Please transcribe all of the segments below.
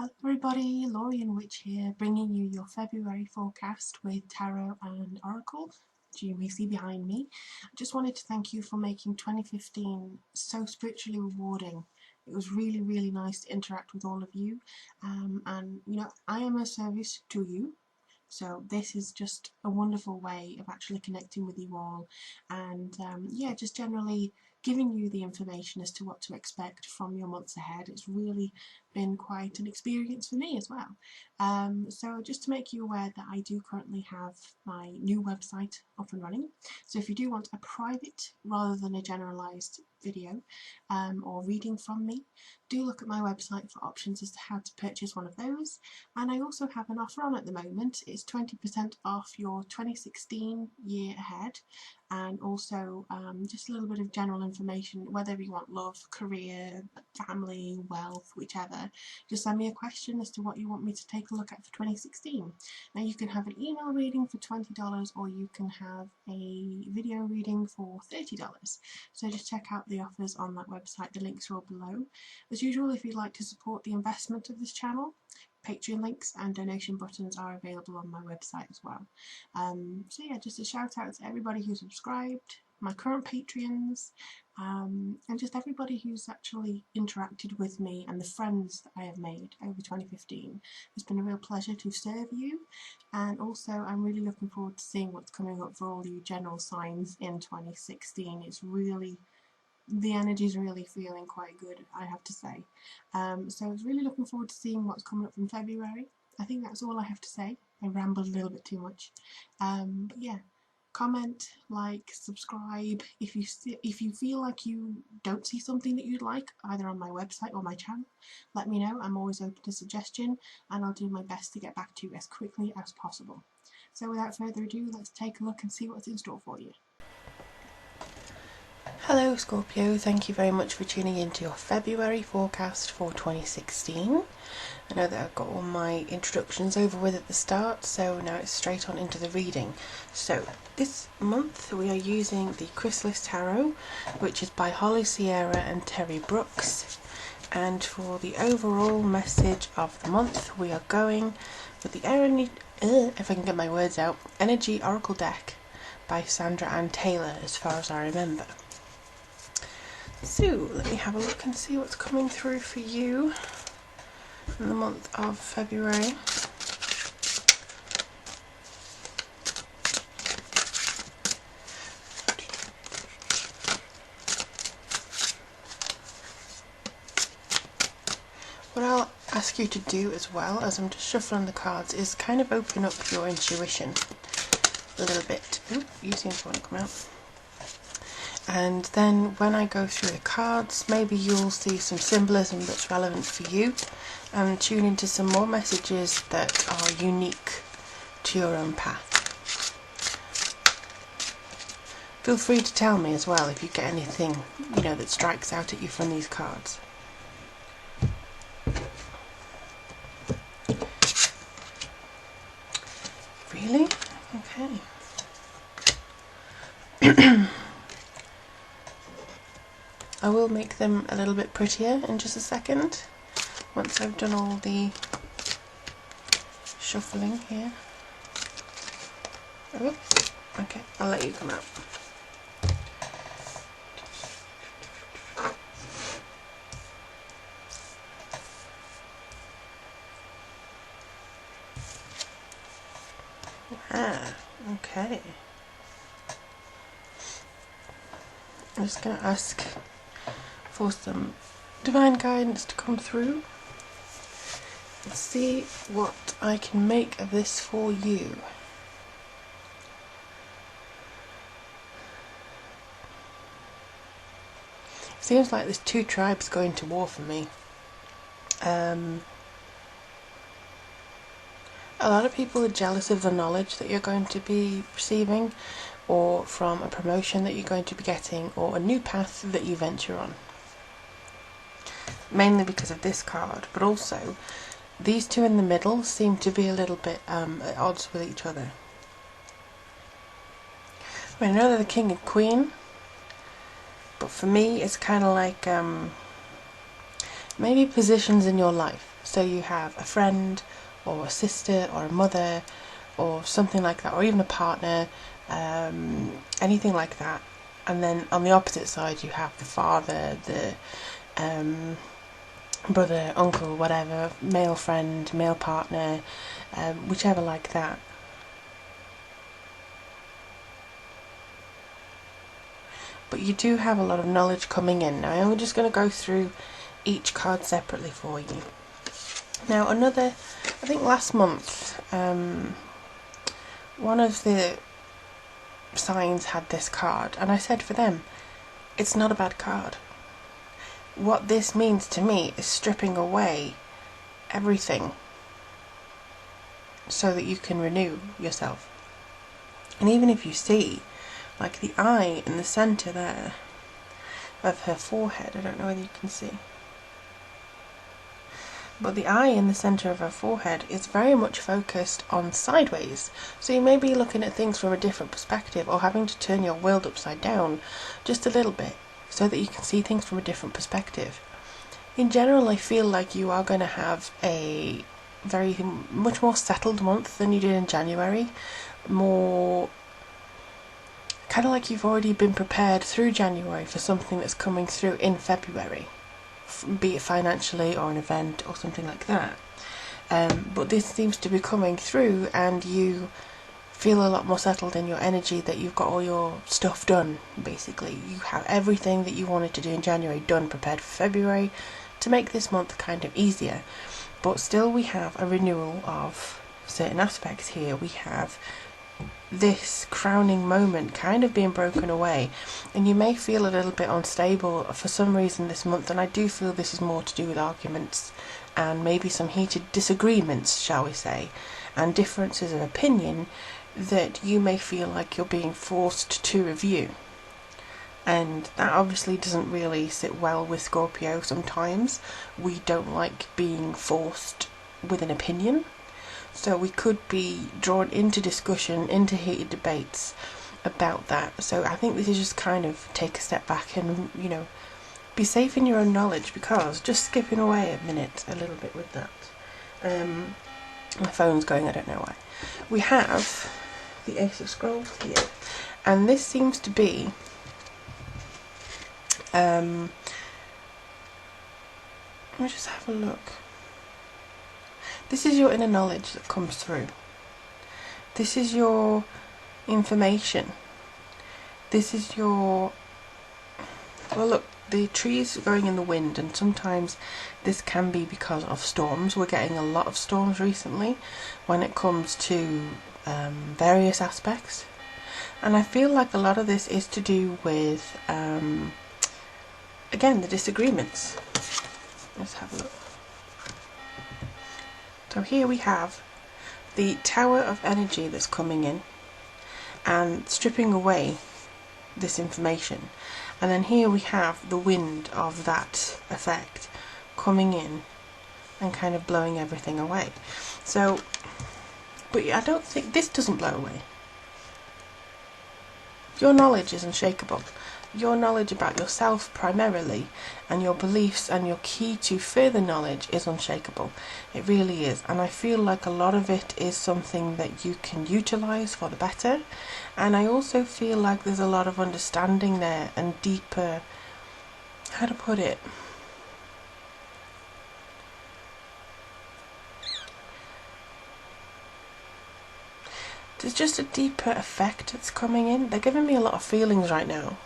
Hello everybody, Lorien Witch here, bringing you your February forecast with Tarot and Oracle, which you may see behind me. I just wanted to thank you for making 2015 so spiritually rewarding. It was really nice to interact with all of you, and I am a service to you. So this is just a wonderful way of actually connecting with you all, and yeah, just generally giving you the information as to what to expect from your months ahead. It's really been quite an experience for me as well. So just to make you aware that I do currently have my new website up and running. So if you do want a private rather than a generalised video or reading from me, do look at my website for options as to how to purchase one of those. And I also have an offer on at the moment. It's 20% off your 2016 year ahead, and also just a little bit of general information, whether you want love, career, family, wealth, whichever. Just send me a question as to what you want me to take a look at for 2016. Now you can have an email reading for $20, or you can have a video reading for $30. So just check out the offers on that website. The links are all below. As usual, if you'd like to support the investment of this channel, Patreon links and donation buttons are available on my website as well. So yeah, just a shout out to everybody who subscribed, my current Patreons, and just everybody who's actually interacted with me and the friends that I have made over 2015. It's been a real pleasure to serve you, and also I'm really looking forward to seeing what's coming up for all you general signs in 2016. The energy's really feeling quite good, I have to say. So I was really looking forward to seeing what's coming up from February. I think that's all I have to say. I rambled a little bit too much. But yeah, comment, like, subscribe. If you feel like you don't see something that you'd like, either on my website or my channel, let me know. I'm always open to suggestion, and I'll do my best to get back to you as quickly as possible. So without further ado, let's take a look and see what's in store for you. Hello Scorpio, thank you very much for tuning in to your February forecast for 2016. I know that I've got all my introductions over with at the start, so now it's straight on into the reading. So this month we are using the Chrysalis Tarot, which is by Holly Sierra and Terry Brooks. And for the overall message of the month, we are going with the if I can get my words out, Energy Oracle deck by Sandra Ann Taylor, as far as I remember. So let me have a look and see what's coming through for you in the month of February. What I'll ask you to do as well, as I'm just shuffling the cards, is kind of open up your intuition a little bit. Ooh, you seem to want to come out. And then when I go through the cards, maybe you'll see some symbolism that's relevant for you, and tune into some more messages that are unique to your own path. Feel free to tell me as well if you get anything, that strikes out at you from these cards. Really? Okay. I will make them a little bit prettier in just a second, once I've done all the shuffling here. Oops. Okay, I'll let you come out. Okay. I'm just going to ask for some divine guidance to come through and see what I can make of this for you. Seems like there's two tribes going to war for me. A lot of people are jealous of the knowledge that you're going to be receiving, or from a promotion that you're going to be getting, or a new path that you venture on. Mainly because of this card, but also these two in the middle seem to be a little bit at odds with each other. I know they're the king and queen, but for me it's kind of like maybe positions in your life. So you have a friend or a sister or a mother or something like that, or even a partner, anything like that. And then on the opposite side you have the father, the brother, uncle, whatever, male friend, male partner, whichever like that. But you do have a lot of knowledge coming in. Now I'm just going to go through each card separately for you. Now I think last month, one of the signs had this card, and I said for them, it's not a bad card. What this means to me is stripping away everything so that you can renew yourself. And even if you see, like the eye in the centre there of her forehead, I don't know whether you can see, but the eye in the centre of her forehead is very much focused on sideways. So you may be looking at things from a different perspective, or having to turn your world upside down just a little bit so that you can see things from a different perspective. In general, I feel like you are going to have a much more settled month than you did in January. More kind of like you've already been prepared through January for something that's coming through in February, be it financially or an event or something like that. But this seems to be coming through, and you feel a lot more settled in your energy, that you've got all your stuff done. Basically, you have everything that you wanted to do in January done, prepared for February, to make this month kind of easier. But still, we have a renewal of certain aspects here. We have this crowning moment kind of being broken away, and you may feel a little bit unstable for some reason this month, and I do feel this is more to do with arguments and maybe some heated disagreements, shall we say, and differences of opinion that you may feel like you're being forced to review. And that obviously doesn't really sit well with Scorpio. Sometimes we don't like being forced with an opinion. So we could be drawn into discussion, into heated debates about that. So I think this is just kind of take a step back and, be safe in your own knowledge, because just skipping away a little bit with that. My phone's going, I don't know why. We have the Ace of Scrolls here, and this seems to be let me just have a look. This is your inner knowledge that comes through. This is your information. This is your... Well, look, the trees are going in the wind, and sometimes this can be because of storms. We're getting a lot of storms recently when it comes to various aspects. And I feel like a lot of this is to do with, again, the disagreements. Let's have a look. So here we have the tower of energy that's coming in and stripping away this information. And then here we have the wind of that effect coming in and kind of blowing everything away. So, but I don't think this doesn't blow away. Your knowledge is unshakable. Your knowledge about yourself primarily, and your beliefs and your key to further knowledge is unshakable. It really is. And I feel like a lot of it is something that you can utilise for the better. And I also feel like there's a lot of understanding there and deeper, how to put it, there's just a deeper effect that's coming in. They're giving me a lot of feelings right now.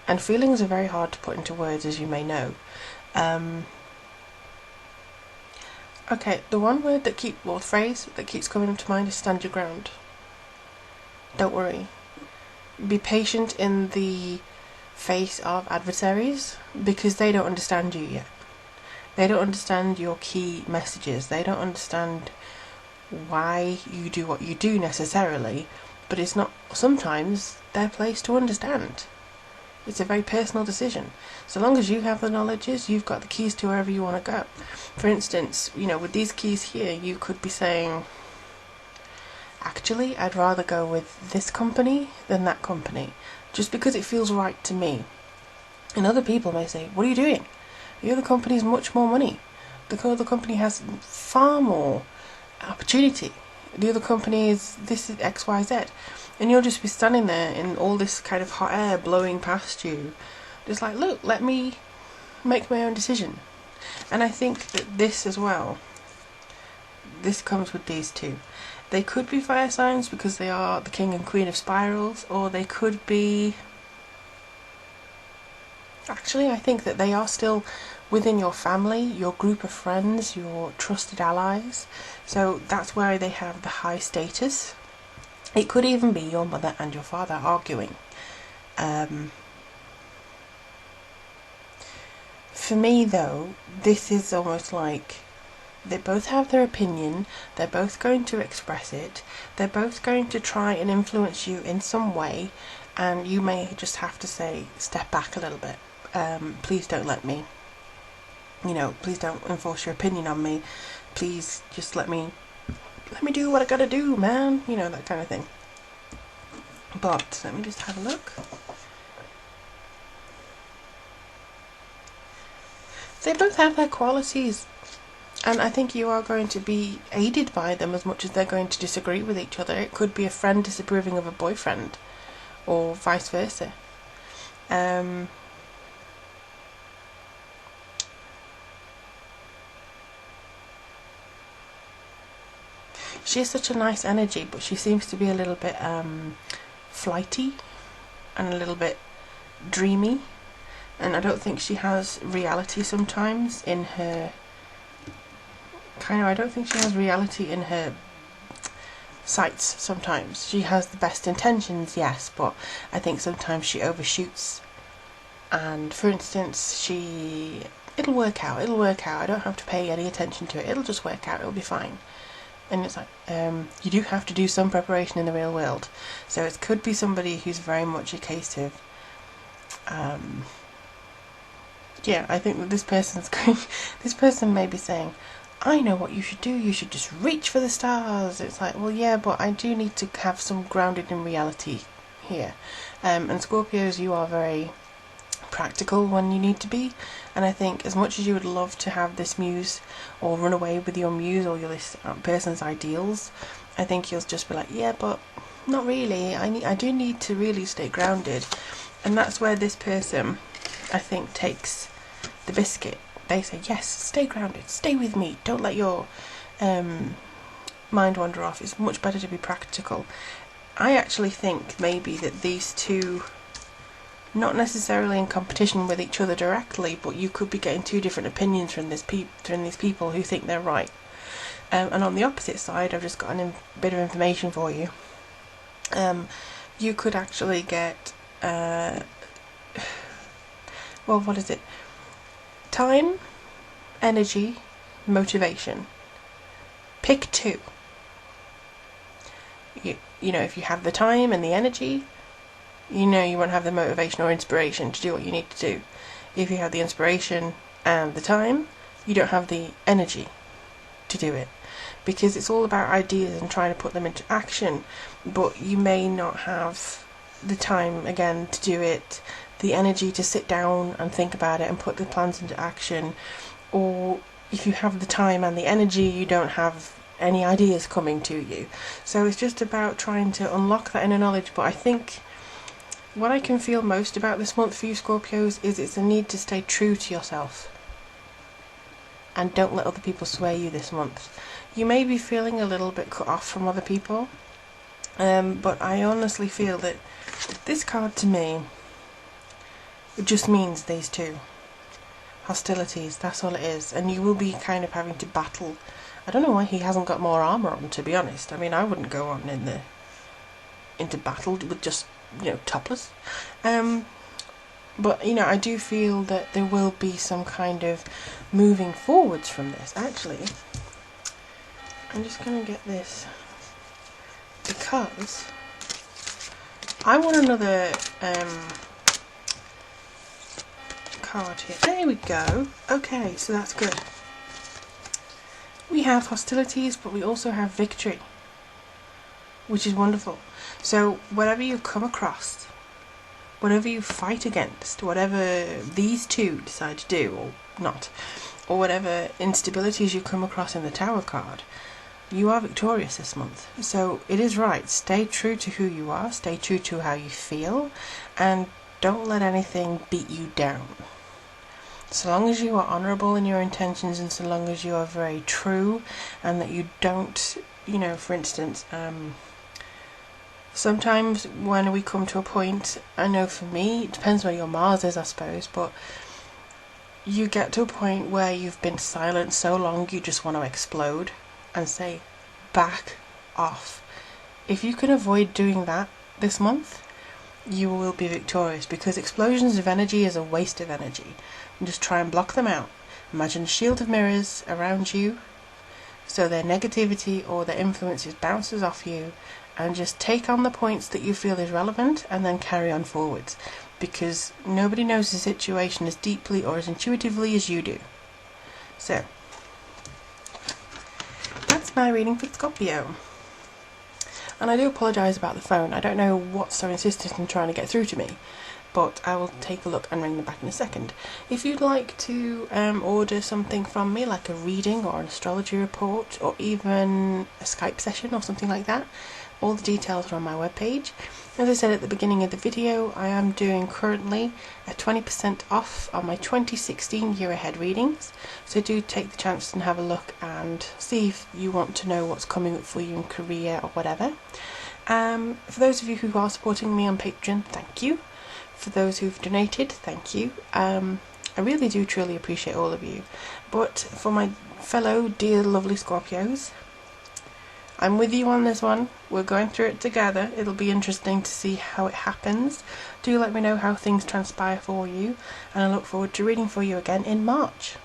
And feelings are very hard to put into words, as you may know. Okay, the one word phrase that keeps coming to mind is stand your ground. Don't worry. Be patient in the face of adversaries, because they don't understand you yet. They don't understand your key messages. They don't understand why you do what you do necessarily, but it's not sometimes their place to understand. It's a very personal decision. So long as you have the knowledges, you've got the keys to wherever you want to go. For instance, with these keys here, you could be saying, actually, I'd rather go with this company than that company, just because it feels right to me. And other people may say, what are you doing? The other company's much more money. The other company has far more opportunity. The other company is, this is XYZ. And you'll just be standing there in all this kind of hot air blowing past you. Just like, look, let me make my own decision. And I think that this as well, this comes with these two. They could be fire signs because they are the king and queen of spirals, or they could be... Actually, I think that they are still within your family, your group of friends, your trusted allies. So that's where they have the high status. It could even be your mother and your father arguing. For me though, this is almost like they both have their opinion, they're both going to express it, they're both going to try and influence you in some way, and you may just have to say, step back a little bit. Please don't let me, please don't enforce your opinion on me. Please just let me do what I gotta do, man. That kind of thing. But let me just have a look. They both have their qualities, and I think you are going to be aided by them as much as they're going to disagree with each other. It could be a friend disapproving of a boyfriend, or vice versa. She has such a nice energy, but she seems to be a little bit flighty and a little bit dreamy, and I don't think she has reality sometimes in her I don't think she has reality in her sights sometimes. She has the best intentions, yes, but I think sometimes she overshoots. And for instance, it'll work out, I don't have to pay any attention to it, it'll just work out, it'll be fine. And it's like, you do have to do some preparation in the real world. So it could be somebody who's very much a case of, I think that this person may be saying, I know what you should do, you should just reach for the stars. It's like, well, yeah, but I do need to have some grounded in reality here. And Scorpios, you are very practical when you need to be, and I think as much as you would love to have this muse or run away with your muse or this person's ideals, I think you'll just be like, yeah, but not really, I do need to really stay grounded. And that's where this person, I think, takes the biscuit. They say, yes, stay grounded, stay with me, don't let your mind wander off. It's much better to be practical. I actually think maybe that these two, not necessarily in competition with each other directly, but you could be getting two different opinions from these people who think they're right. And on the opposite side, I've just got a bit of information for you. You could actually get, what is it? Time, energy, motivation. Pick two. If you have the time and the energy, you won't have the motivation or inspiration to do what you need to do. If you have the inspiration and the time, you don't have the energy to do it, because it's all about ideas and trying to put them into action, but you may not have the time again to do it, the energy to sit down and think about it and put the plans into action. Or if you have the time and the energy, you don't have any ideas coming to you. So it's just about trying to unlock that inner knowledge. But I think what I can feel most about this month for you Scorpios is it's a need to stay true to yourself and don't let other people sway you this month. You may be feeling a little bit cut off from other people, but I honestly feel that this card to me, it just means these two. Hostilities, that's all it is. And you will be kind of having to battle. I don't know why he hasn't got more armour on, to be honest. I mean, I wouldn't go on into battle with just, topless. But, I do feel that there will be some kind of moving forwards from this. Actually, I'm just going to get this because I want another card here. There we go. Okay, so that's good. We have hostilities, but we also have victory, which is wonderful. So whatever you come across, whatever you fight against, whatever these two decide to do or not, or whatever instabilities you come across in the Tower card, you are victorious this month. So it is right. Stay true to who you are, stay true to how you feel, and don't let anything beat you down. So long as you are honourable in your intentions, and so long as you are very true, and that you don't, for instance, sometimes when we come to a point, I know for me, it depends where your Mars is, I suppose, but you get to a point where you've been silent so long you just want to explode and say, back off. If you can avoid doing that this month, you will be victorious, because explosions of energy is a waste of energy. And just try and block them out. Imagine a shield of mirrors around you, so their negativity or their influences bounces off you, and just take on the points that you feel is relevant and then carry on forwards, because nobody knows the situation as deeply or as intuitively as you do. So that's my reading for Scorpio. And I do apologise about the phone. I don't know what's so insistent in trying to get through to me, but I will take a look and ring them back in a second. If you'd like to order something from me, like a reading or an astrology report, or even a Skype session or something like that, all the details are on my webpage. As I said at the beginning of the video, I am doing currently a 20% off on my 2016 year ahead readings, so do take the chance and have a look and see if you want to know what's coming up for you in career or whatever. For those of you who are supporting me on Patreon, thank you. For those who've donated, thank you. I really do truly appreciate all of you. But for my fellow dear lovely Scorpios, I'm with you on this one. We're going through it together. It'll be interesting to see how it happens. Do let me know how things transpire for you, and I look forward to reading for you again in March.